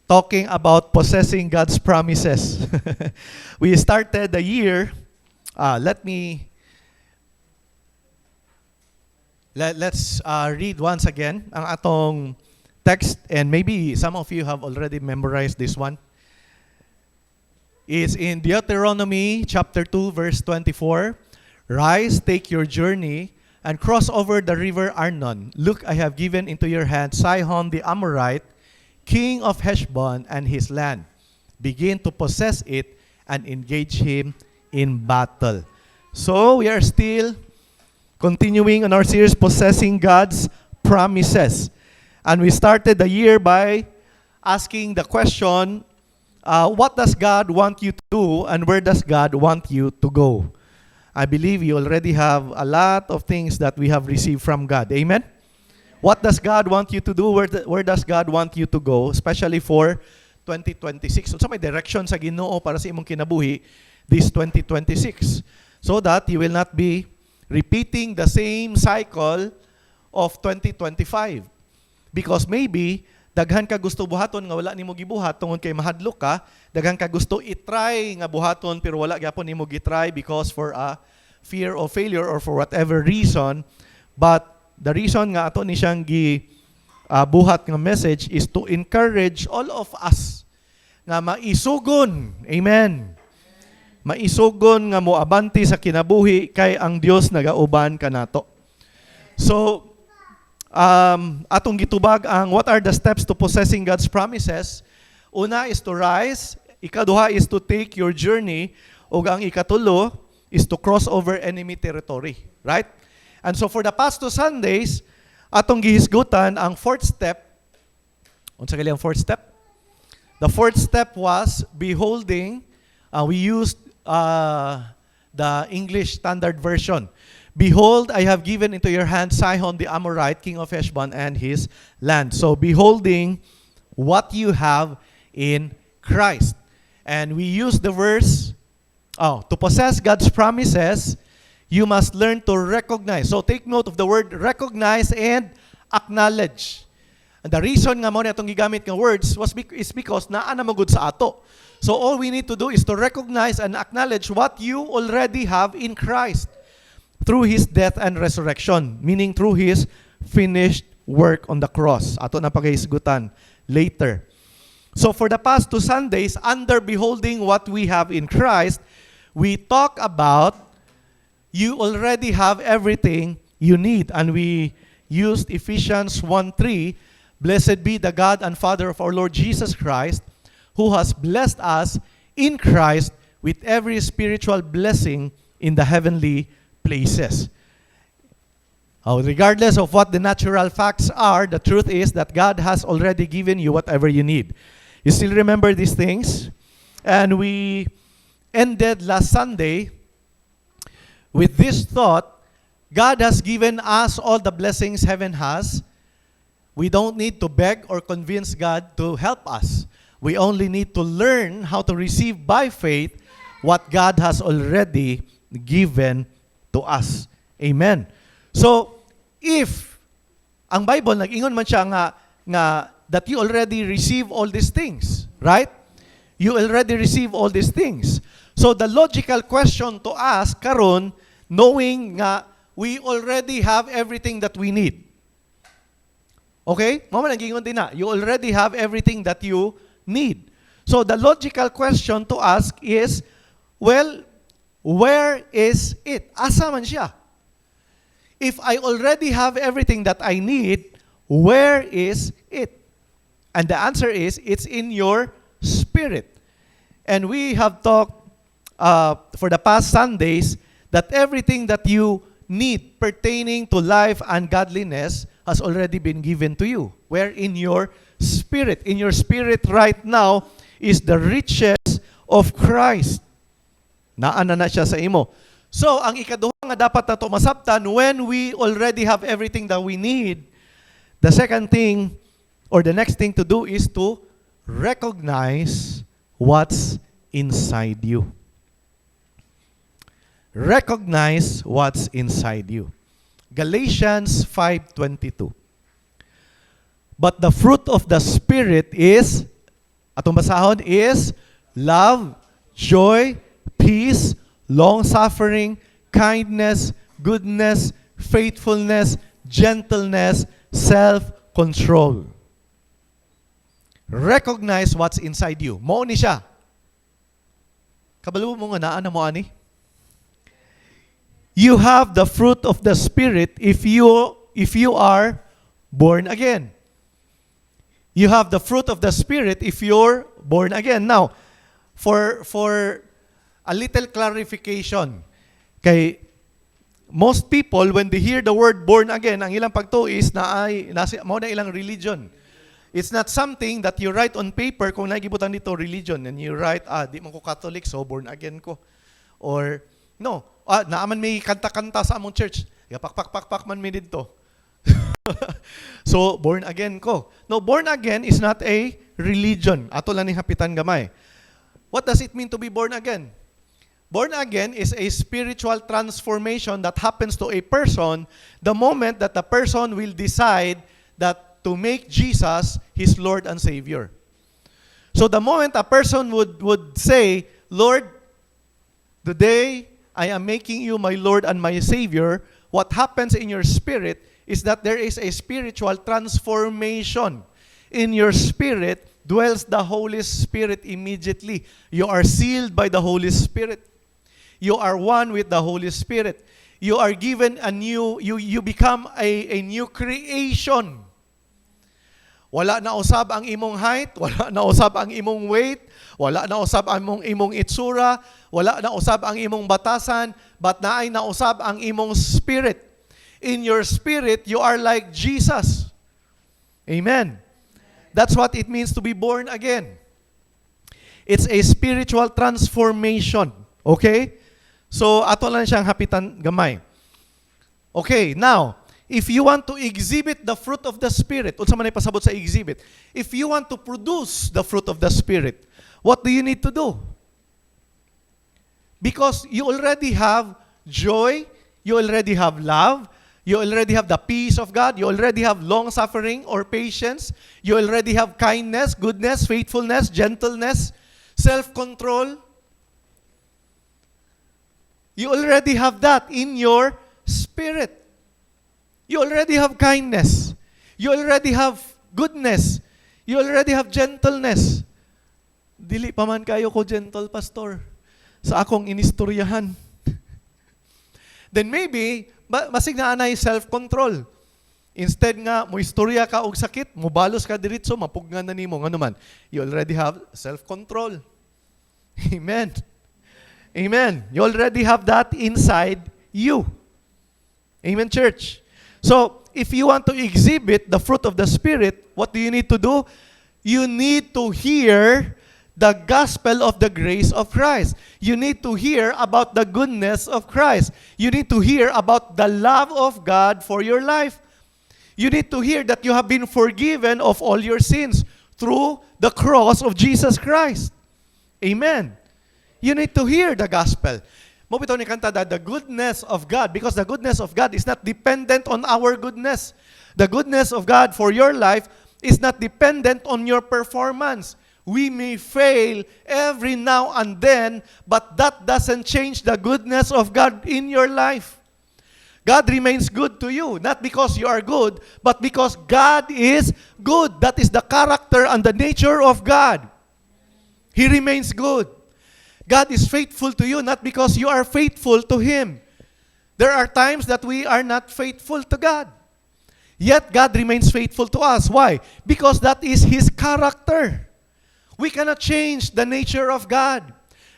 talking about possessing God's promises. We started the year, let's read once again ang atong text, and maybe some of you have already memorized this one. It's in Deuteronomy chapter 2, verse 24. Rise, take your journey, and cross over the river Arnon. Look, I have given into your hand Sihon the Amorite, king of Heshbon, and his land. Begin to possess it and engage him in battle. So we are still continuing on our series, Possessing God's Promises. And we started the year by asking the question, what does God want you to do, and where does God want you to go? I believe you already have a lot of things that we have received from God. Amen? What does God want you to do? Where does God want you to go? Especially for 2026. So may direction sa Ginoo para sa imong kinabuhi this 2026. So that you will not be repeating the same cycle of 2025. Because maybe, daghan ka gusto buhaton nga wala nimo gibuhat tungod kay mahadlok ka, daghan ka gusto i-try nga buhaton pero wala gyapon nimo gi-try because for a fear of failure or for whatever reason. But the reason nga ato ni siyang buhat nga message is to encourage all of us nga maisugon. Amen. Maisugon nga moabanti sa kinabuhi kay ang Dios nagauban kanato. So atong gitubag ang what are the steps to possessing God's promises. Una is to rise, ikaduha is to take your journey, ug ang ikatulo is to cross over enemy territory, right? And so for the past 2 Sundays, atong gihisgutan ang fourth step. Unsa kay ang fourth step? The fourth step was beholding. We used the English Standard Version. Behold, I have given into your hand Sihon the Amorite, king of Heshbon, and his land. So, beholding what you have in Christ. And we use the verse, to possess God's promises, you must learn to recognize. So, take note of the word recognize and acknowledge. And the reason nga mo na itong gigamit ng words is because naa na magud sa ato. So, all we need to do is to recognize and acknowledge what you already have in Christ through His death and resurrection, meaning through His finished work on the cross. Ato na paghisgutan later. So for the past 2 Sundays, under beholding what we have in Christ, we talk about you already have everything you need. And we used Ephesians 1:3, Blessed be the God and Father of our Lord Jesus Christ, who has blessed us in Christ with every spiritual blessing in the heavenly places. Regardless of what the natural facts are, the truth is that God has already given you whatever you need. You still remember these things? And we ended last Sunday with this thought: God has given us all the blessings heaven has. We don't need to beg or convince God to help us. We only need to learn how to receive by faith what God has already given to us. Amen. So, if ang Bible nag-ingon man siya nga that you already receive all these things, right? You already receive all these things. So, the logical question to ask karon, knowing nga we already have everything that we need. Okay? Mama nag-ingon din na, you already have everything that you need. So, the logical question to ask is, well, where is it? Asa man siya? If I already have everything that I need, where is it? And the answer is, it's in your spirit. And we have talked for the past Sundays that everything that you need pertaining to life and godliness has already been given to you. Where? In your spirit. In your spirit right now is the riches of Christ. Naana na siya sa imo. So, ang ikaduha nga dapat nato masabtan, when we already have everything that we need, the second thing or the next thing to do is to recognize what's inside you. Recognize what's inside you. Galatians 5:22. But the fruit of the Spirit is Atong basahon is love, joy, peace, long-suffering, kindness, goodness, faithfulness, gentleness, self-control. Recognize what's inside you. Mao ni siya. Kabalo mo nga naa na mo ani? You have the fruit of the Spirit if you are born again. You have the fruit of the Spirit if you're born again. Now, for a little clarification, kay most people when they hear the word born again, ang ilang pagtuo is mao na ilang religion. It's not something that you write on paper kung nagibutan dito religion and you write, di man ko Catholic so born again ko. Or no, naaman may kanta-kanta sa among church. Pak man mi dito. So born again ko. No, born again is not a religion. Ato lang ni hapitan gamay. What does it mean to be born again? Born again is a spiritual transformation that happens to a person the moment that the person will decide that to make Jesus his Lord and Savior. So the moment a person would say, Lord, today I am making you my Lord and my Savior, what happens in your spirit is that there is a spiritual transformation. In your spirit dwells the Holy Spirit immediately. You are sealed by the Holy Spirit. You are one with the Holy Spirit. You are given a new, you become a new creation. Wala na usab ang imong height, wala na usab ang imong weight, wala na usab ang imong itsura, wala na usab ang imong batasan, but naay na usab ang imong spirit. In your spirit, you are like Jesus. Amen. That's what it means to be born again. It's a spiritual transformation. Okay? So, ato lang siyang hapitan gamay. Okay, now, if you want to exhibit the fruit of the Spirit, unsa man ay pasabot sa exhibit, if you want to produce the fruit of the Spirit, what do you need to do? Because you already have joy, you already have love, you already have the peace of God, you already have long-suffering or patience, you already have kindness, goodness, faithfulness, gentleness, self-control. You already have that in your spirit. You already have kindness. You already have goodness. You already have gentleness. Dili pa man kayo ko gentle, pastor, sa akong inistoryahan. Then maybe, masig na anay self-control. Instead nga, mo istorya ka og sakit, mo balos ka diritso, mapugnan na nimo, nga naman. You already have self-control. Amen. Amen. You already have that inside you. Amen, church. So, if you want to exhibit the fruit of the Spirit, what do you need to do? You need to hear the gospel of the grace of Christ. You need to hear about the goodness of Christ. You need to hear about the love of God for your life. You need to hear that you have been forgiven of all your sins through the cross of Jesus Christ. Amen. You need to hear the gospel. Mo bitaw ni kanta that the goodness of God, because the goodness of God is not dependent on our goodness. The goodness of God for your life is not dependent on your performance. We may fail every now and then, but that doesn't change the goodness of God in your life. God remains good to you, not because you are good, but because God is good. That is the character and the nature of God. He remains good. God is faithful to you, not because you are faithful to Him. There are times that we are not faithful to God. Yet God remains faithful to us. Why? Because that is His character. We cannot change the nature of God.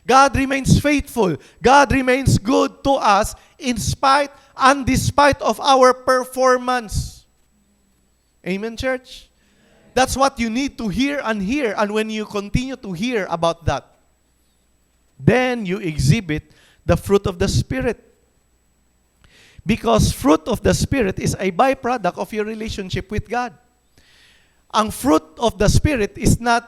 God remains faithful. God remains good to us in spite and despite of our performance. Amen, church? That's what you need to hear. And when you continue to hear about that, then you exhibit the fruit of the Spirit. Because fruit of the Spirit is a byproduct of your relationship with God. Ang fruit of the Spirit is not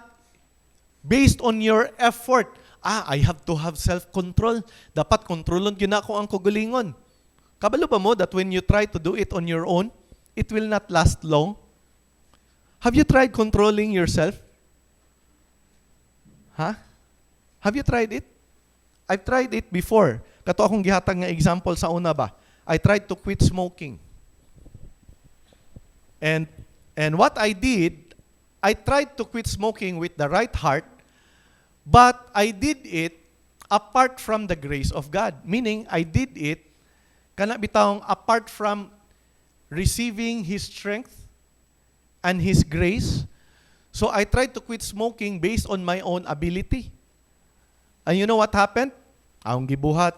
based on your effort. I have to have self-control. Dapat kontrolon gina ko ang kugulingon. Kabalo ba mo that when you try to do it on your own, it will not last long? Have you tried controlling yourself? Ha? Have you tried it? I've tried it before. Kato akong gihatag nga example sa una ba. I tried to quit smoking. And what I did, I tried to quit smoking with the right heart, but I did it apart from the grace of God. Meaning, I did it kana bitawng apart from receiving His strength and His grace. So I tried to quit smoking based on my own ability. And you know what happened? Akong gibuhat,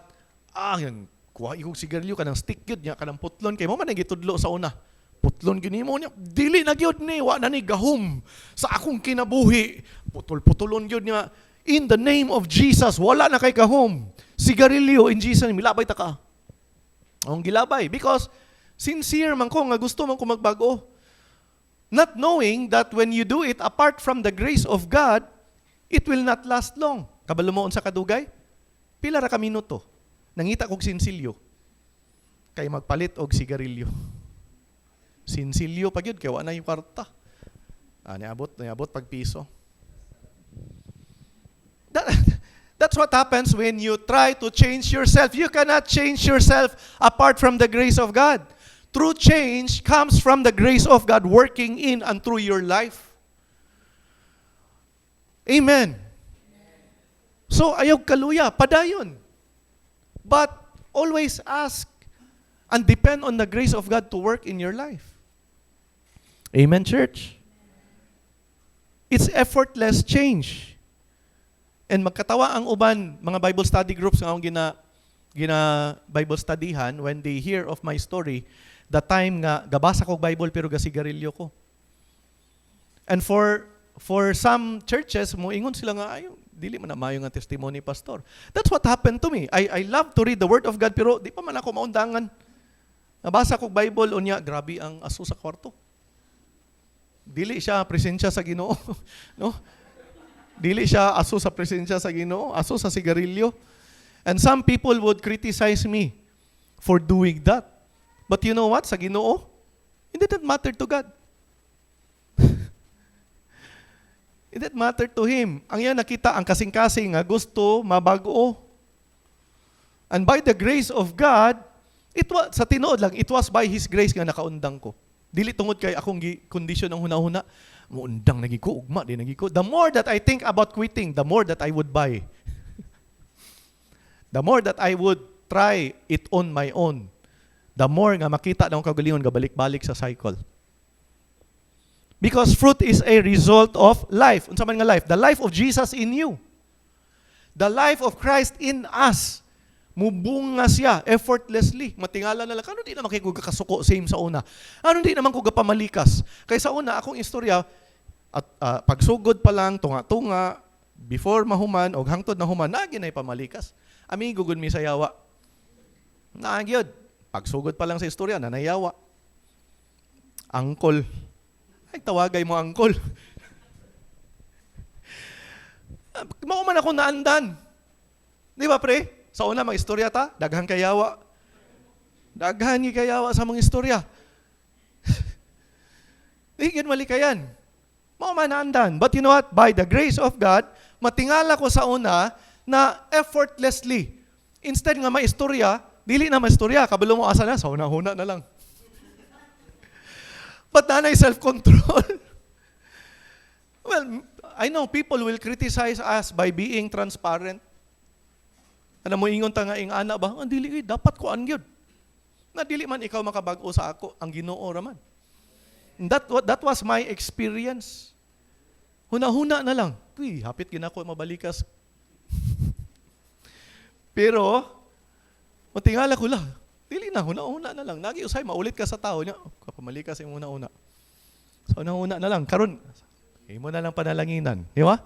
yan, kuha ikong sigarilyo, kanang stick yun, niya, kanang putlon, kay mo man nagitudlo sa una. Putlon gini mo niya, dili na gyud ni, wa na ni gahom sa akong kinabuhi. Putol-putulon gyud niya. In the name of Jesus, wala na kay gahom. Sigarilyo in Jesus name, milabay ta ka. Akong gilabay because sincere man ko nga gusto man ko magbago. Not knowing that when you do it apart from the grace of God, it will not last long. Kabalo mo unsa kadugay? Pila ra ka minuto. Nangita kog sinsilyo. Kay magpalit og sigarilyo. Sinsilyo pa gyud kay wa na yung kwarta. Niabot pag piso. That's what happens when you try to change yourself. You cannot change yourself apart from the grace of God. True change comes from the grace of God working in and through your life. Amen. So, ayaw kaluya, padayon. But always ask and depend on the grace of God to work in your life. Amen, church? It's effortless change. And magkatawa ang uban, mga Bible study groups nga akong gina Bible studyhan, when they hear of my story, the time nga gabasa kog Bible pero gasigarilyo ko. And for some churches, moingon sila nga, ay, dili man na mayo nga testimony, pastor. That's what happened to me. I love to read the Word of God, pero di pa man ako maundangan. Nabasa kog Bible, unya, grabe ang aso sa kwarto. Dili siya presensya sa Ginoo. No? Dili siya aso sa presensya sa Ginoo, aso sa sigarilyo. And some people would criticize me for doing that. But you know what? Sa Ginoo, it didn't matter to God. It didn't matter to Him. Ang yan nakita, ang kasing-kasing nga gusto, mabago. And by the grace of God, sa tinuod lang, it was by His grace nga nakaundang ko. Dili tungod kay akong kondisyon ng huna-huna, muundang naging ko, ugma din naging ko. The more that I think about quitting, the more that I would buy. The more that I would try it on my own, the more nga makita na akong kagalingon, gabalik-balik sa cycle. Because fruit is a result of life. Unsa man nga life? The life of Jesus in you. The life of Christ in us. Mubunga siya effortlessly. Matingala na lang. Ano di naman kayo kakasuko same sa una? Ano di naman ko gapamalikas? Kaya sa una, akong istorya, at pagsugod pa lang, tunga-tunga, before mahuman, o hangtod na human, naginay pamalikas. Amigo, gud mi sa yawa. Nagyod. Pagsugod pa lang sa istorya, nanayawa. Angkol. Ay, tawagay mo angkol. Mauman ako naandan. Di ba, pre? Sa una, mga istorya ta, daghan kayawa. Daghan kayawa sa mga istorya. Higit malikayan. Mauman naandan. But you know what? By the grace of God, matingala ko sa una na effortlessly. Instead nga may istorya, dili na may istorya, kabalo mo asa na, sa una-huna na lang. But nanay self-control. Well, I know people will criticize us by being transparent. Ano mo ingon ta nga ing ana ba? Ang dili dapat ko angyod. Na dili man ikaw makabag-o sa ako, ang Ginoo ra man. That was my experience. Huna-huna na lang. Uy, hapit ginako mabalikas. Pero matingala ko lang. Dili na, huna-huna na lang. Nagiusay, maulit ka sa tao niya. Kapamalikas yung una-una. So, una-una na lang. Karon, mo na lang panalanginan. Di ba?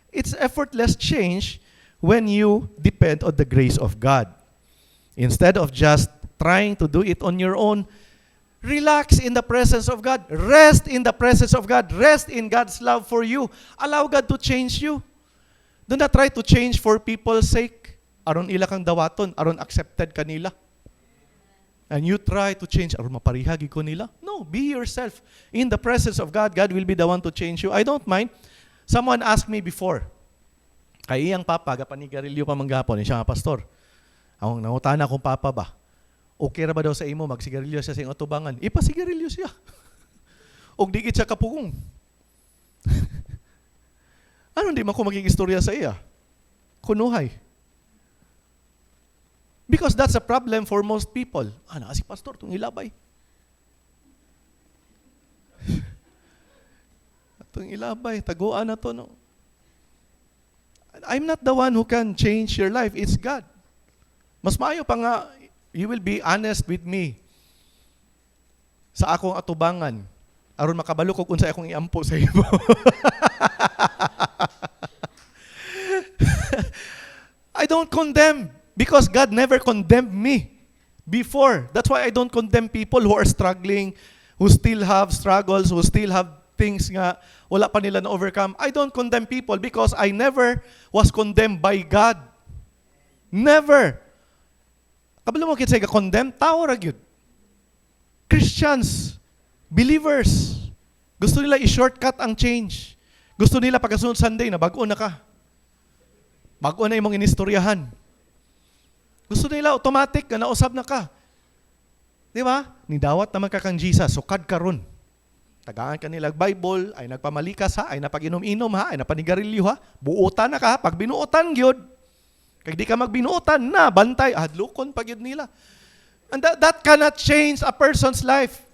It's effortless change when you depend on the grace of God. Instead of just trying to do it on your own, relax in the presence of God. Rest in the presence of God. Rest in God's love for you. Allow God to change you. Do not try to change for people's sake. Aron ila kang dawaton, aron accepted kanila. And you try to change, aron maparihagi ko nila. No, be yourself. In the presence of God, God will be the one to change you. I don't mind. Someone asked me before, Kay iyang papa, gapanigarilyo pa manggapon, siya nga pastor. Ang nangutana kung papa ba, okay ra ba daw sa imo, magsigarilyo siya sa iyong atubangan? Ipasigarilyo siya. O digit siya kapugong. Ano di man ko maging istorya sa iya? Kunuhay. Because that's a problem for most people. Si pastor, itong ilabay. Itong ilabay, taguan na to, no? I'm not the one who can change your life. It's God. Mas maayo pa nga, you will be honest with me sa akong atubangan aron makabalo ko kung sa akong iampo sa imo. I don't condemn because God never condemned me before. That's why I don't condemn people who are struggling, who still have struggles, who still have things nga wala pa nila na overcome. I don't condemn people because I never was condemned by God. Never. Kabalo mo kitsa ka-condemn, tao ra gyud. Christians, believers, gusto nila i-shortcut ang change. Gusto nila pagkasunod Sunday na bago na ka. Bago na imong inistoryahan. Gusto nila automatic na nausab na ka. Di ba? Nidawat naman ka kang Jesus, sukad karon. Tagaan ka nila Bible, ay nagpamalikas ha, ay napag-inom-inom ha, ay napanigarilyo ha, buutan na ka, pag binuutan gyud. Kaya di ka magbinuutan na, bantay, hadlukon pag yun nila. And that cannot change a person's life.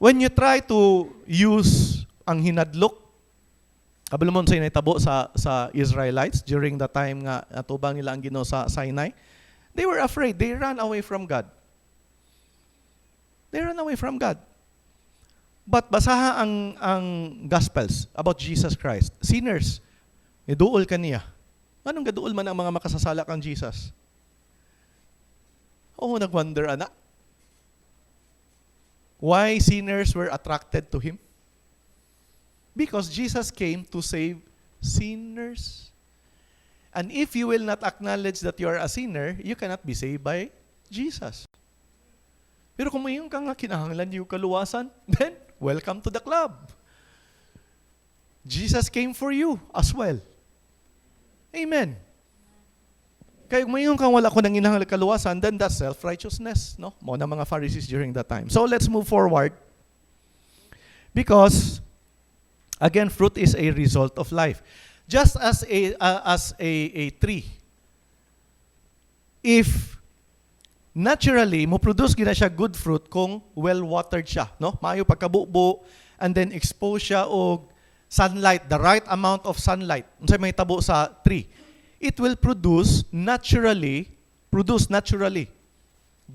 When you try to use ang hinadlok, kabalo mo sa initabo sa Israelites during the time nga natubang nila ang Ginoo sa Sinai, they were afraid. They ran away from God. They ran away from God. But basaha ang Gospels about Jesus Christ. Sinners, iduol kaniya. Anong gaduol man ang mga makasasala kang Jesus? Nag-wonder, anak. Why sinners were attracted to Him? Because Jesus came to save sinners. And if you will not acknowledge that you are a sinner, you cannot be saved by Jesus. Pero kung mayroon kang kinahanglan yung kaluwasan, then welcome to the club. Jesus came for you as well. Amen. Kaya kung mayroon kang wala ko nang kinahanglan kaluwasan, then that's self-righteousness. No? Mo na mga Pharisees during that time. So let's move forward. Because again, fruit is a result of life. Just as a tree, if naturally mo produce gina siya good fruit kung well watered siya, no? Maayo pagkabubo and then expose siya og sunlight, the right amount of sunlight. Unsay may tabo sa tree, it will produce naturally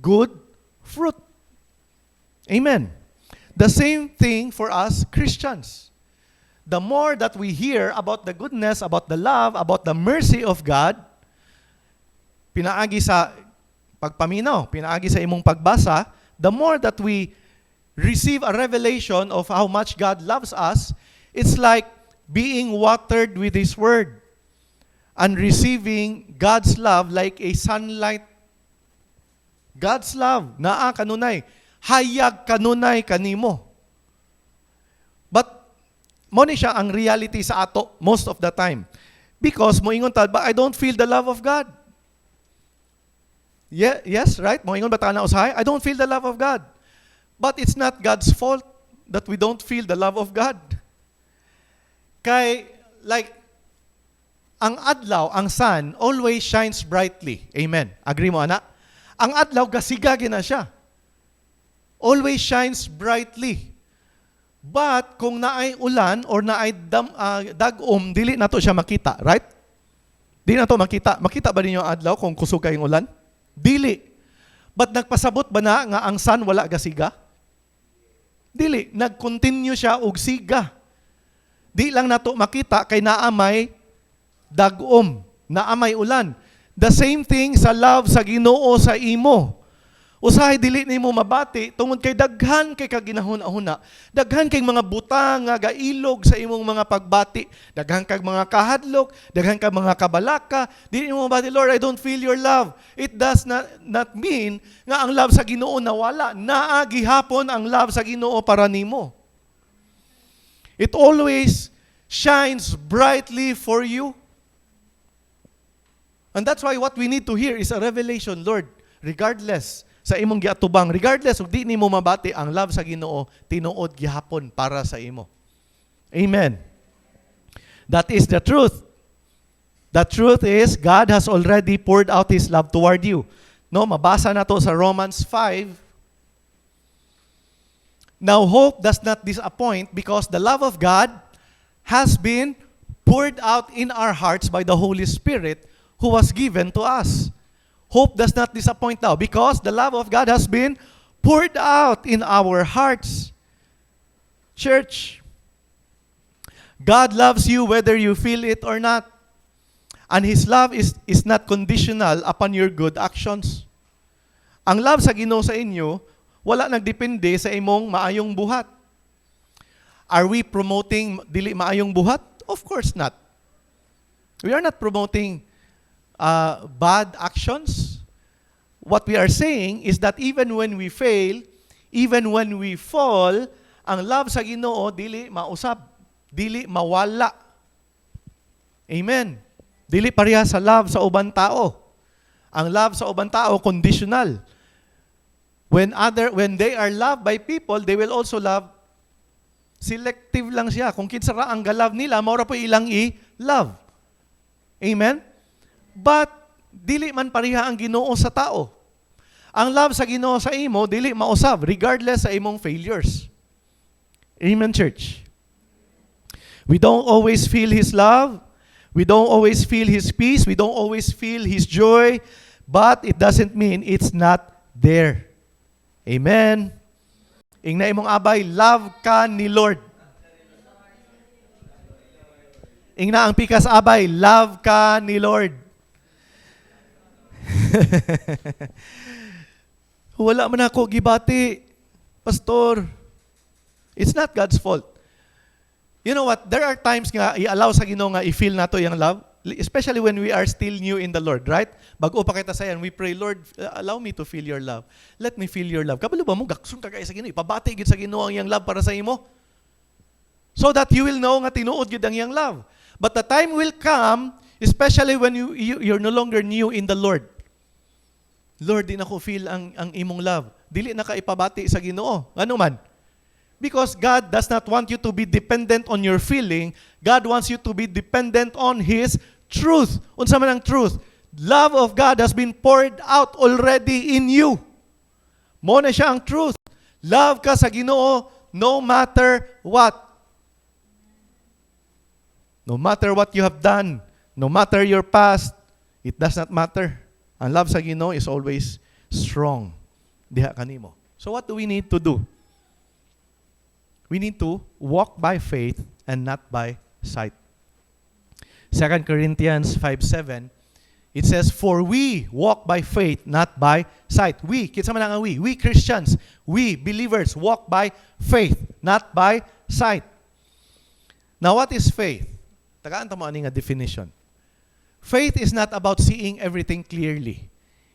good fruit. Amen. The same thing for us Christians. The more that we hear about the goodness, about the love, about the mercy of God, pinaagi sa pagpaminaw, pinaagi sa imong pagbasa, the more that we receive a revelation of how much God loves us, it's like being watered with His Word and receiving God's love like a sunlight. God's love, naa kanunay, hayag kanunay kanimo. But mo ni siya ang reality sa ato most of the time. Because moingon ta, but I don't feel the love of God. Yeah, yes, right? Moingon ba ta na usahay? I don't feel the love of God. But it's not God's fault that we don't feel the love of God. Kay, like, ang adlaw, ang sun, always shines brightly. Amen. Agree mo, anak? Ang adlaw, gasigagin na siya. Always shines brightly. But kung naay ulan or naay dagom, dili na to siya makita, right? Dili na to makita. Makita ba ninyo ang adlaw kung kusog kayong ulan? Dili. But nagpasabot ba na nga ang sun wala gasiga? Dili. Nag-continue siya og siga. Di lang nato makita kay naamay dagom, naamay ulan. The same thing sa love sa Ginoo sa imo. Usahay dili nimo mabati tungod kay daghan kay kaginahuna-huna. Daghan kay mga butang nga gailog sa imong mga pagbati. Daghan kay mga kahadlok, daghan kay mga kabalaka. Dili nimo mabati, Lord, I don't feel your love. It does not mean nga ang love sa Ginoo nawala. Naa gihapon ang love sa Ginoo para nimo. It always shines brightly for you. And that's why what we need to hear is a revelation, Lord, regardless sa imong giatubang, regardless ug di nimo mabati, ang love sa Ginoo tinuod gihapon para sa imo. Amen. That is the truth. The truth is God has already poured out His love toward you. No, mabasa na to sa Romans 5. Now hope does not disappoint because the love of God has been poured out in our hearts by the Holy Spirit who was given to us. Hope does not disappoint now because the love of God has been poured out in our hearts. Church, God loves you whether you feel it or not. And His love is not conditional upon your good actions. Ang love sa Ginoo sa inyo, wala nagdepende sa imong maayong buhat. Are we promoting dili maayong buhat? Of course not. We are not promoting bad actions. What we are saying is that even when we fail, even when we fall, ang love sa Ginoo dili mausab, dili mawala. Amen. Dili pareha sa love sa ubang tao. Ang love sa ubang tao conditional. When they are loved by people, they will also love. Selective lang siya. Kung kinsa ra ang galove nila, mao ra po ilang i-love. Amen? But dili man pareha ang Ginoo sa tao. Ang love sa Ginoo sa imo dili mausab regardless sa imong failures. Amen, church. We don't always feel His love. We don't always feel His peace. We don't always feel His joy. But it doesn't mean it's not there. Amen. Ingna imong abay, love ka ni Lord. Ingna ang pikas abay, love ka ni Lord. Wala man ako gibati, Pastor. It's not God's fault. You know what? There are times nga i-allow sa Ginoo nga i-feel nato yung love, especially when we are still new in the Lord, right? Bago pa kita sayan, we pray, Lord, allow me to feel your love. Let me feel your love. Kabalo ba mo gaksun ka kay sa Ginoo, ipabati gid sa Ginoo ang iyang love para sa imo. So that you will know nga tinuod gid ang iyang love. But the time will come, especially when you're no longer new in the Lord. Lord, di na ko feel ang imong love. Dili na ka ipabati sa Ginoo. Ano man? Because God does not want you to be dependent on your feeling. God wants you to be dependent on His truth. Unsa man ang truth? Love of God has been poured out already in you. Mo na siya ang truth. Love ka sa Ginoo no matter what. No matter what you have done, no matter your past, it does not matter. Ang love sa Ginoo is always strong. Diha kanimo. So what do we need to do? We need to walk by faith and not by sight. 2 Corinthians 5:7, it says, "For we walk by faith, not by sight." We, kinsa man ang we Christians, we believers walk by faith, not by sight. Now what is faith? Tagaan ta mo ani nga definition. Faith is not about seeing everything clearly.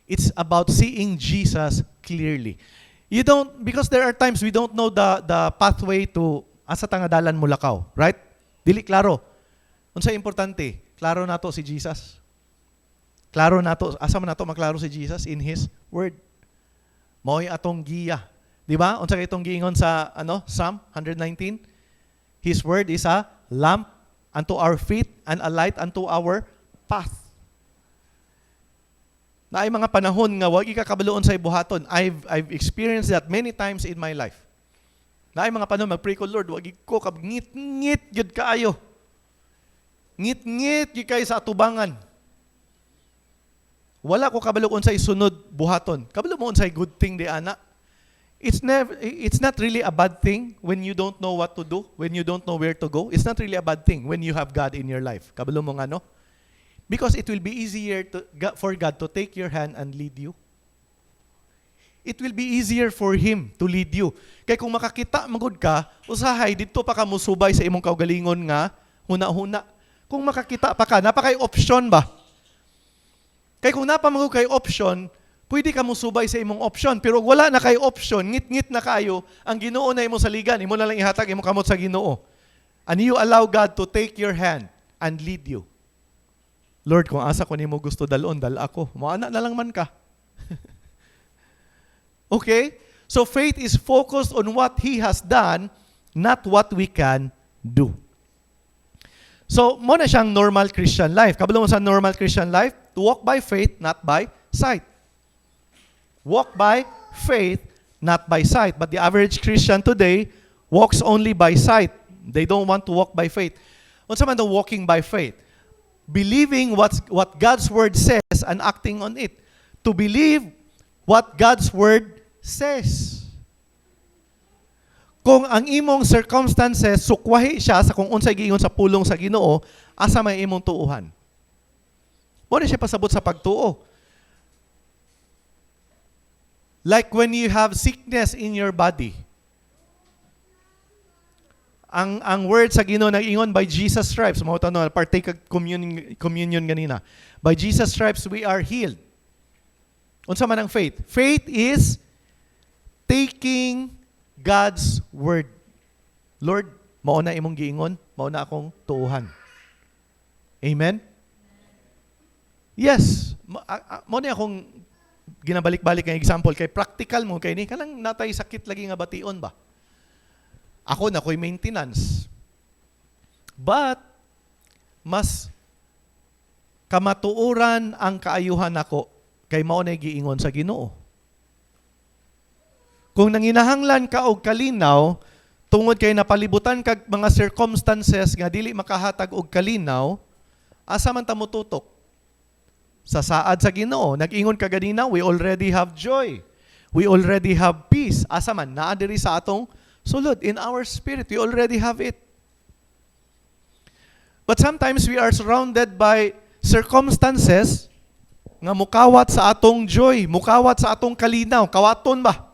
It's about seeing Jesus clearly. Because there are times we don't know the pathway to asa tangadalan Mulakaw, right? Dili klaro. Unsa importante? Klaro nato si Jesus. Klaro nato, asa man nato maklaro si Jesus in His word. Mo'y atong giya. Di ba? Unsa kay itong giingon sa Psalm 119? His word is a lamp unto our feet and a light unto our path. Naay mga panahon nga wag ikakabaloon sa ibuhaton. I've experienced that many times in my life. Naay mga panahon magpray ko, Lord, wag ko kab ngit-ngit gyud kaayo. Ngit-ngit gyud kay sa atubangan. Wala ko kabaloon sa isunod buhaton. Kabalo mo unsay good thing di ana. It's not really a bad thing when you don't know what to do, when you don't know where to go. It's not really a bad thing when you have God in your life. Kabalo mo nga no? Because it will be easier for God to take your hand and lead you. It will be easier for Him to lead you. Kaya kung makakita magud ka, usahay didto pa ka musubay sa imong kaugalingon nga huna-huna. Kung makakita pa ka, napakay option ba? Kaya kung napamagod kay option, pwede ka musubay sa imong option. Pero wala na kay option, ngit-ngit na kayo, ang Ginoo na imo saligan, imo na lang ihatag imo kamot sa Ginoo. And you allow God to take your hand and lead you. Lord, kung asa ko nimo gusto dalon, dal ako. Moana na lang man ka. Okay? So faith is focused on what He has done, not what we can do. So, mo na siyang normal Christian life. Kabalo mo sa normal Christian life, to walk by faith, not by sight. Walk by faith, not by sight. But the average Christian today walks only by sight. They don't want to walk by faith. Unsa man the walking by faith? Believing what God's Word says and acting on it. To believe what God's Word says. Kung ang imong circumstances sukwahi siya sa kung unsay giingon sa pulong sa Ginoo, asa may imong tuuhan? Mo na siya pasabot sa pagtuo. Like when you have sickness in your body. Ang word sa Ginoo nag-ingon by Jesus stripes, mo tanong partake of communion ganina. By Jesus stripes we are healed. Unsa man ang faith? Faith is taking God's word. Lord, mao na imong giingon, mao na akong tuuhan. Amen? Yes. Mao na akong ginabalik-balik nga example kay practical mo kay ni kanang natay sakit lagi nga bation ba. Ako na ko'y maintenance. But mas kamatuoran ang kaayuhan ako kay mao na giingon sa Ginoo. Kung nanginahanglan ka og kalinaw, tungod kay napalibutan kag mga circumstances nga dili makahatag og kalinaw, asa man ta motutok? Sa saad sa Ginoo. Nag-ingon ka ganina, we already have joy. We already have peace. Asa man? Naa diri sa atong sulod. In our spirit, we already have it. But sometimes we are surrounded by circumstances nga mukawat sa atong joy, mukawat sa atong kalinaw, kawaton ba?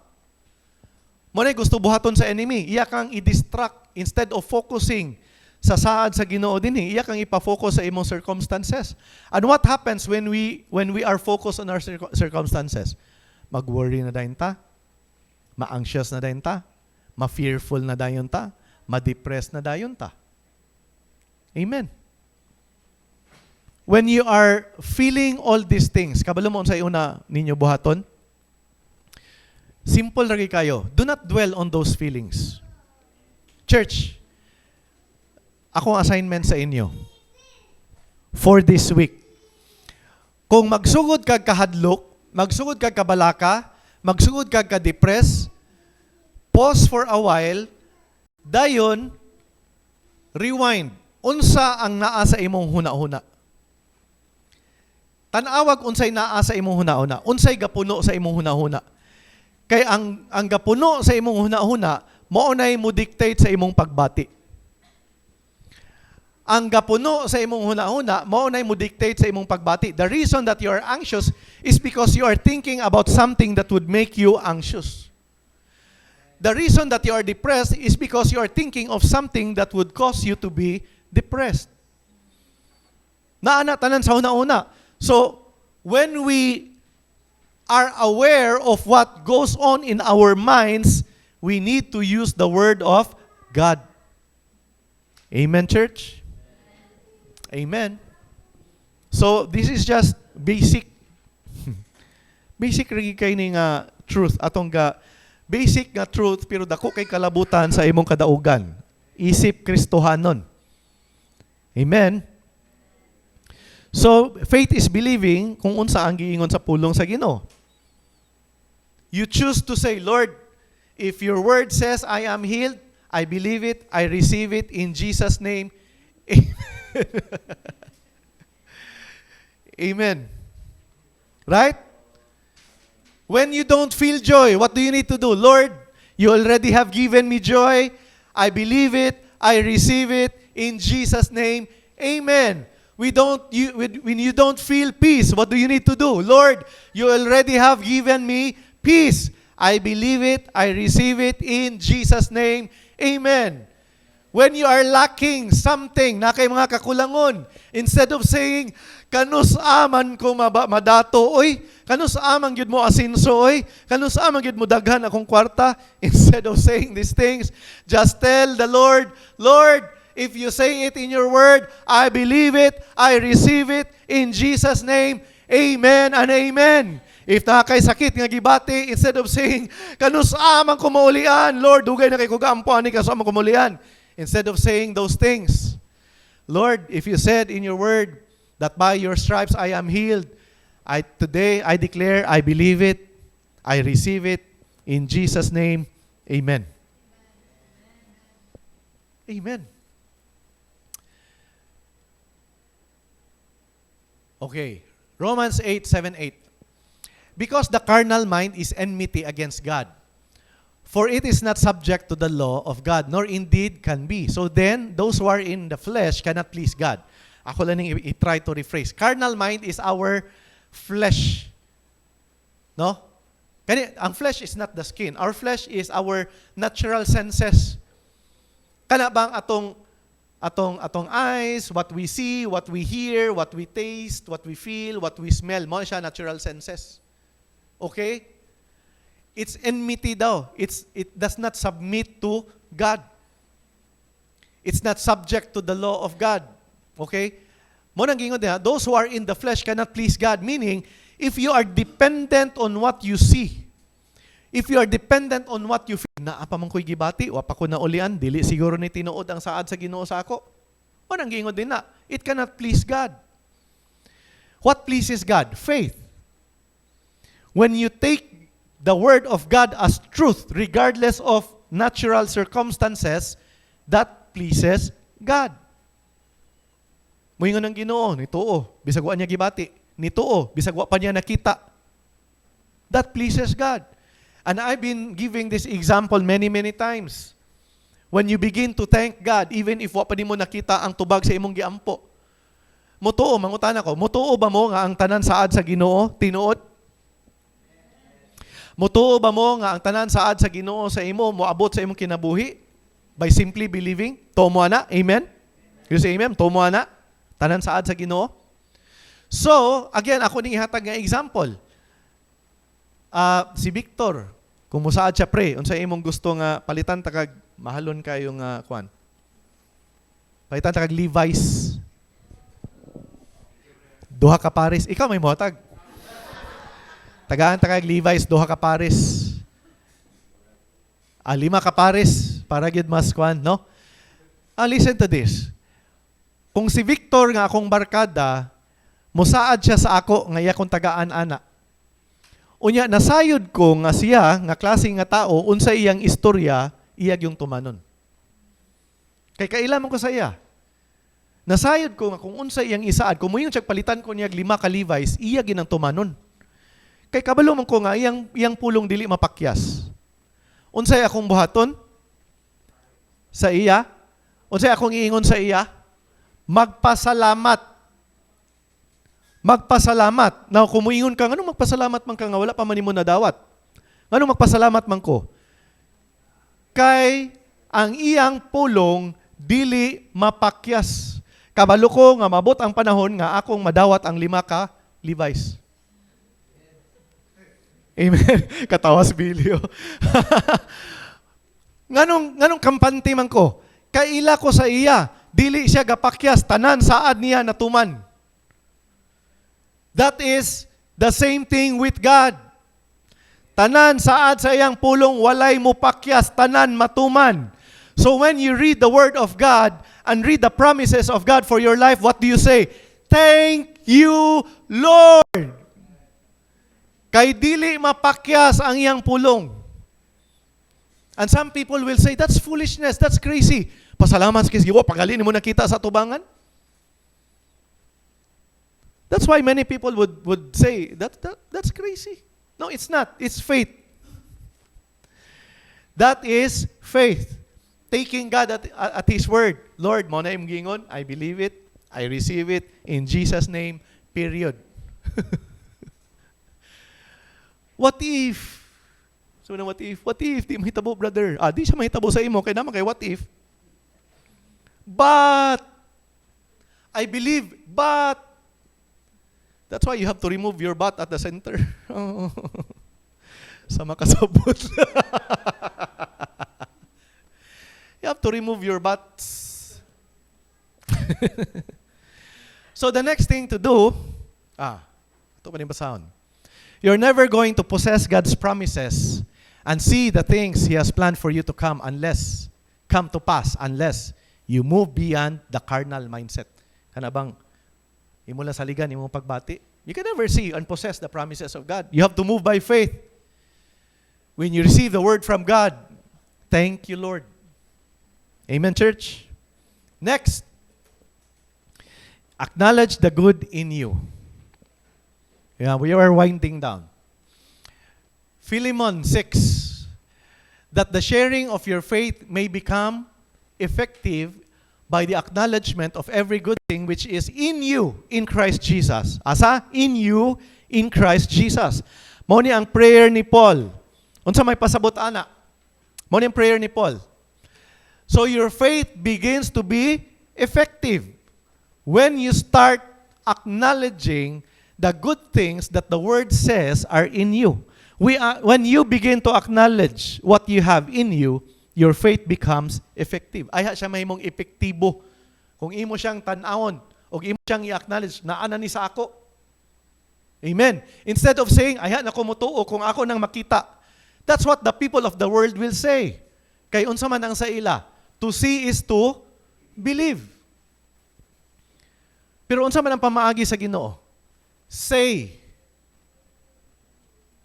Mo na gusto buhaton sa enemy, iya kang i-distract instead of focusing sa saad sa Ginoo dinhi, iya kang ipa-focus sa imong circumstances. And what happens when we are focused on our circumstances? Mag-worry na dayon ta, ma-anxious na dayon ta, ma-fearful na dayon ta, ma-depressed na dayon ta. Amen. When you are feeling all these things, kabalo mo sa una ninyo buhaton, simple lagi kayo. Do not dwell on those feelings. Church, akong assignment sa inyo for this week. Kung magsugod kag kahadlok, magsugod kag kabalaka, magsugod kag ka-depress, pause for a while, dayon, rewind. Unsa ang naa sa imong huna-huna? Tanawag unsay naa sa imong huna-huna. Unsay gapuno sa imong huna-huna. Kay ang gapuno sa imong huna-huna, mao nay mo dictate sa imong pagbati. Ang gapuno sa imong huna-huna, mao nay mo dictate sa imong pagbati. The reason that you are anxious is because you are thinking about something that would make you anxious. The reason that you are depressed is because you are thinking of something that would cause you to be depressed. Naana tanan sa huna-huna. So, when we are aware of what goes on in our minds, we need to use the Word of God. Amen, church? Amen. So, this is just basic. Basic rin kay ni nga truth. Atong basic nga truth, pero dako kay kalabutan sa imong kadaugan. Isip Kristohanon. Amen. So, faith is believing kung unsa ang giingon sa pulong sa Ginoo. You choose to say, Lord, if your word says I am healed, I believe it, I receive it in Jesus' name. Amen. Right? When you don't feel joy, what do you need to do? Lord, you already have given me joy. I believe it, I receive it in Jesus' name. Amen. When you don't feel peace, what do you need to do? Lord, you already have given me peace. I believe it. I receive it in Jesus' name. Amen. When you are lacking something, na kay mga kakulangon, instead of saying, kanus aman ko madato, oy, kanus aman gyud mo asinso, oy, kanus aman gyud mo daghan akong kwarta, instead of saying these things, just tell the Lord, Lord, if you say it in your word, I believe it, I receive it, in Jesus' name, amen and amen. If nakakay sakit nga gibati, instead of saying, kanus amang kumaulian, Lord, dugay na kay kugampuan ni kaso amang kumaulian. Instead of saying those things, Lord, if you said in your word that by your stripes I am healed, today I declare I believe it, I receive it, in Jesus' name, amen. Amen. Okay, Romans 8:7-8. Because the carnal mind is enmity against God. For it is not subject to the law of God, nor indeed can be. So then, those who are in the flesh cannot please God. Ako lang i-try to rephrase. Carnal mind is our flesh. No? Kani, ang flesh is not the skin. Our flesh is our natural senses. Kana bang atong eyes, what we see, what we hear, what we taste, what we feel, what we smell, mo siya natural senses. Okay? It's enmity daw. It does not submit to God. It's not subject to the law of God. Okay? Mo nang gingon diha, those who are in the flesh cannot please God, meaning if you are dependent on what you see, if you are dependent on what you feel, naa pa man ko'y gibati, wa pa ko naulian, dili siguro ni tinuod ang saad sa Ginoo sa ako. Mo nang gingon din na, it cannot please God. What pleases God? Faith. When you take the word of God as truth, regardless of natural circumstances, that pleases God. Moingon ang Ginoo, nituo, bisag wa niya gibati, nituo, bisag wa pa niya nakita. That pleases God. And I've been giving this example many times. When you begin to thank God, even if wa pa di mo nakita ang tubag sa imong giampo, mutuo, mangutana ko, mutuo ba mo nga ang tanan saad sa Ginoo tinuod? Mutuo ba mo nga ang tanan saad sa Ginoo sa imo moabot sa imong kinabuhi by simply believing? Tomo ana, amen? You say amen? Tomo ana, tanan saad sa Ginoo. So, again, ako ning ihatag nga example. Si Victor, kung musaad siya pre, unsa imong gusto nga palitan takag mahalon kayo nga kuan. Palitan takag Levi's. Duha ka pares. Ikaw may mohatag. Tagaan takag Levi's, duha ka pares. 5 ka pares para gid mas kuan, no? Listen to this. Kung si Victor nga akong barkada, musaad siya sa ako nga iya kong tagaan ana. Unya, nasayod ko nga siya, nga klaseng nga tao, unsa iyang istorya, iyag yung tumanon. Kay kailaman ko sa iya. Nasayod ko nga kung unsa iyang isaad, kung mo yung palitan ko niyag 5 ka Levi's, iyag yun ang tumanon. Kay kabalo man ko nga, iyang pulong dili mapakyas. Unsay akong buhaton? Sa iya? Unsay akong iingon sa iya? Magpasalamat. Magpasalamat. Now, kung muingon ka, anong magpasalamat man ka nga wala pa man mo nadawat? Anong magpasalamat man ko? Kay ang iyang pulong dili mapakyas. Kabalo ko nga mabot ang panahon nga akong madawat ang 5 ka Levi's. Amen. Katawas Bilyo. nganong kampante man ko? Kaila ko sa iya, dili siya gapakyas, tanan saad niya natuman. That is the same thing with God. Tanan saad sa iyang pulong walay mo pakyas, tanan matuman. So when you read the word of God and read the promises of God for your life, what do you say? Thank you, Lord. Kay dili mapakyas ang iyang pulong. And some people will say, that's foolishness, that's crazy. Pasalamat sa Ginoo, pagalin mo nakita sa tubangan. That's why many people would say, that's crazy. No, it's not. It's faith. That is faith. Taking God at His word. Lord, mo na gingon, I believe it, I receive it, in Jesus' name, period. What if? So na what if? What if? Di mahitabo, brother. Di siya mahitabo sa imo, kaya naman kay what if? But, I believe, but, that's why you have to remove your butt at the center. Sa makasabot. You have to remove your butts. So the next thing to do, ito pa rin basahon. You're never going to possess God's promises and see the things He has planned for you to come to pass unless you move beyond the carnal mindset. Kanabang, imo lang saligan, imo pagbati. You can never see and possess the promises of God. You have to move by faith. When you receive the word from God, thank you, Lord. Amen, church? Next, acknowledge the good in you. Yeah, we are winding down. Philemon 6, that the sharing of your faith may become effective by the acknowledgement of every good thing which is in you, in Christ Jesus. Asa? In you, in Christ Jesus. Mao ni ang prayer ni Paul. Unsa may pasabot ana? Mao ni ang prayer ni Paul. So your faith begins to be effective when you start acknowledging the good things that the Word says are in you. When you begin to acknowledge what you have in you, your faith becomes effective. Ay siya mahimong epektibo. Kung imo siyang tan-awon o imo siyang i-acknowledge na ana ni sa ako. Amen. Instead of saying, ay nako mutuo kung ako nang makita. That's what the people of the world will say. Kay unsa man ang sa ila, to see is to believe. Pero unsa man ang pamaagi sa Ginoo? Say.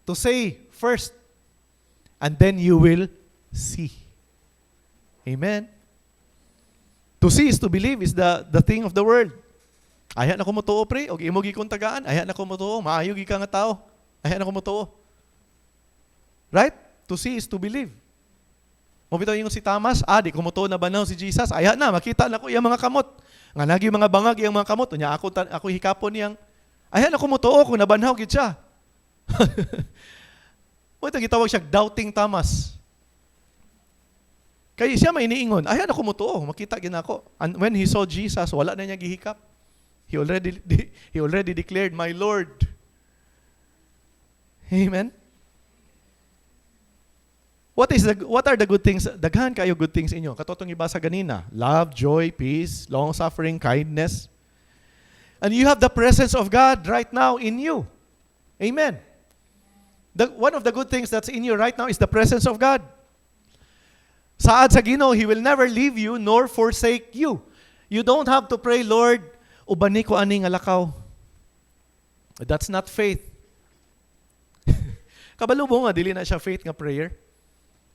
To say first, and then you will see. Amen. To see is to believe is the thing of the world. Aya na ko mutuo pre, og imo gikon tagaan, aya na ko mutuo, maayo gi ka nga tao. Aya na ko mutuo. Right? To see is to believe. Mo bitaw ingon si Thomas, di ko mutuo na banaw si Jesus. Aya na makita na ko iyang mga kamot. Nga nagi mga bangag iyang mga kamot, unya ako hikapon niyang aya na ko mutuo kung nabanhaw gid siya. Mo ito gitawag siya doubting Thomas. Kaya siya may iniingon, ayan ako mutuo, makita gina ako. And when he saw Jesus, wala na niya gihikap. He already declared, my Lord. Amen? What are the good things? Daghan kayo good things inyo. Katotong ibasa ganina. Love, joy, peace, long-suffering, kindness. And you have the presence of God right now in you. Amen. One of the good things that's in you right now is the presence of God. Saad sa Ginoo, He will never leave you nor forsake you. You don't have to pray, Lord, ubani ko ani nga lakaw. That's not faith. Kabalo mo nga, dili na siya faith nga prayer.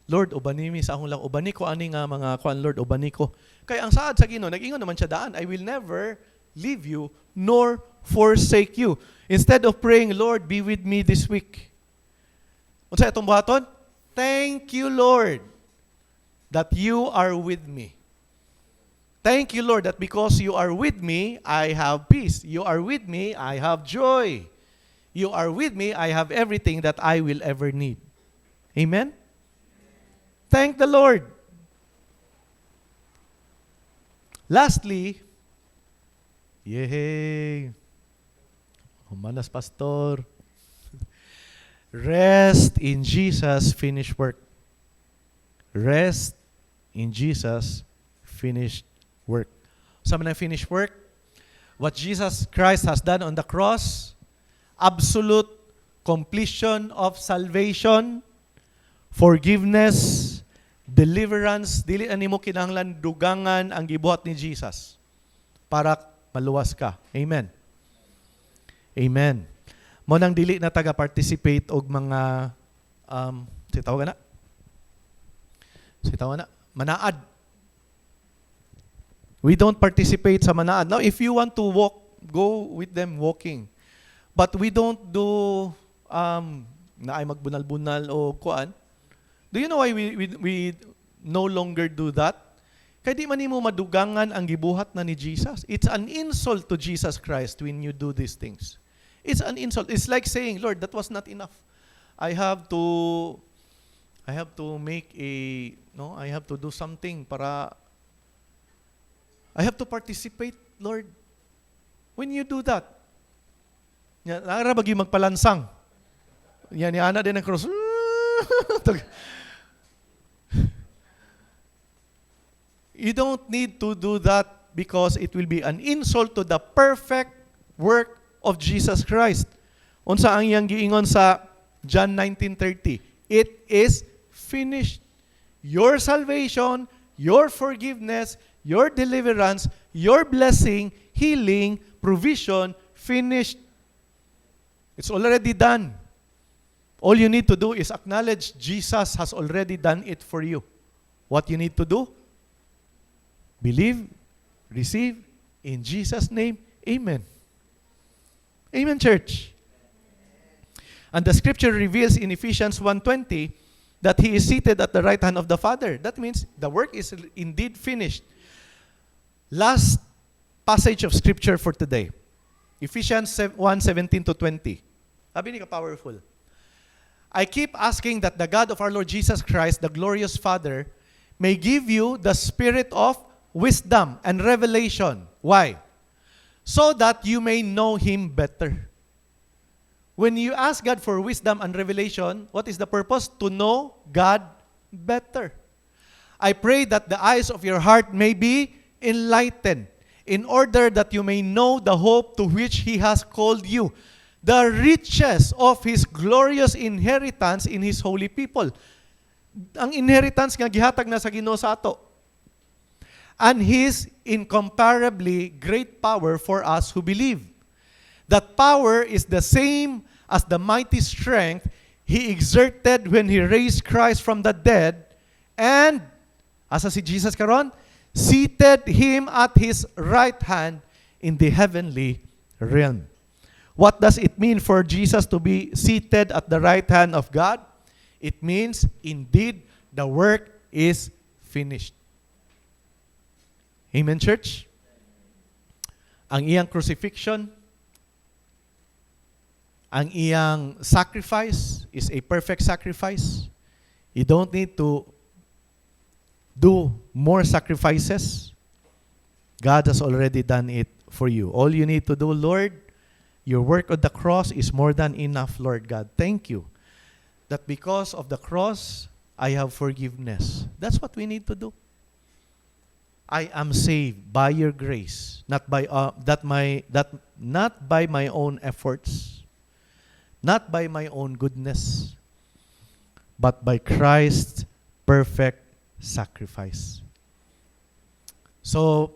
Lord, ubani mi sa akong lang, ubani ko ani nga mga kuan, Lord, ubani ko. Kaya ang saad sa Ginoo, nag-ingon naman siya daan, I will never leave you nor forsake you. Instead of praying, Lord, be with me this week. Unsa itong buhaton? Thank you, Lord, that you are with me. Thank you, Lord, that because you are with me, I have peace. You are with me, I have joy. You are with me, I have everything that I will ever need. Amen? Thank the Lord. Lastly, yay! Humanas, Pastor. Rest in Jesus' finished work. Rest in Jesus' finished work. Saan man ang finished work? What Jesus Christ has done on the cross, absolute completion of salvation, forgiveness, deliverance, dili ani mo kinahanglan dugangan ang gibuhat ni Jesus para maluwas ka. Amen. Amen. Mo nang dili na taga-participate og mga manaad. We don't participate sa manaad. Now, if you want to walk, go with them walking. But we don't do na ay magbunal-bunal o kuan. Do you know why we no longer do that? Kaya di man nimo madugangan ang gibuhat na ni Jesus. It's an insult to Jesus Christ when you do these things. It's an insult. It's like saying, Lord, that was not enough. I have to make I have to do something para I have to participate, Lord. When you do that, nara bagi magpalansang. Yan ni ana din ang cross. You don't need to do that because it will be an insult to the perfect work of Jesus Christ. Unsa ang iyang giingon sa John 19:30? It is finished. Your salvation, your forgiveness, your deliverance, your blessing, healing, provision, finished. It's already done. All you need to do is acknowledge Jesus has already done it for you. What you need to do? Believe, receive, in Jesus' name, amen. Amen, church. And the scripture reveals in Ephesians 1:20 that He is seated at the right hand of the Father. That means the work is indeed finished. Last passage of scripture for today. Ephesians 1:17-20. Sabi ni ka-powerful. I keep asking that the God of our Lord Jesus Christ, the glorious Father, may give you the spirit of wisdom and revelation. Why? So that you may know Him better. When you ask God for wisdom and revelation, what is the purpose? To know God better. I pray that the eyes of your heart may be enlightened, in order that you may know the hope to which He has called you, the riches of His glorious inheritance in His holy people. Ang inheritance nga gihatag na sa Ginoo sa ato. And His incomparably great power for us who believe. That power is the same as the mighty strength He exerted when He raised Christ from the dead, and, asa si Jesus karon? Seated Him at His right hand in the heavenly realm. What does it mean for Jesus to be seated at the right hand of God? It means, indeed, the work is finished. Amen, church? Ang iyang crucifixion, ang iyang sacrifice is a perfect sacrifice. You don't need to do more sacrifices. God has already done it for you. All you need to do, Lord, your work on the cross is more than enough, Lord God. Thank you that because of the cross, I have forgiveness. That's what we need to do. I am saved by your grace, not by my own efforts, not by my own goodness, but by Christ's perfect sacrifice. So,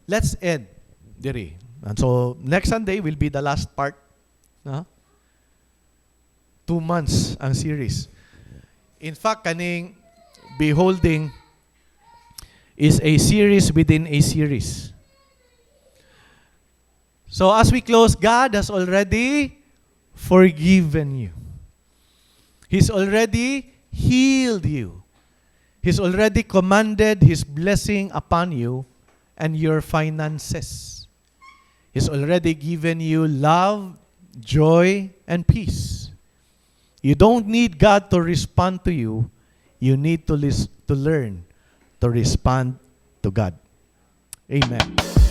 let's end diri. And so, next Sunday will be the last part. 2 months ang series. In fact, kaning Beholding is a series within a series. So as we close, God has already forgiven you. He's already healed you. He's already commanded His blessing upon you and your finances. He's already given you love, joy, and peace. You don't need God to respond to you. You need to learn to respond to God. Amen.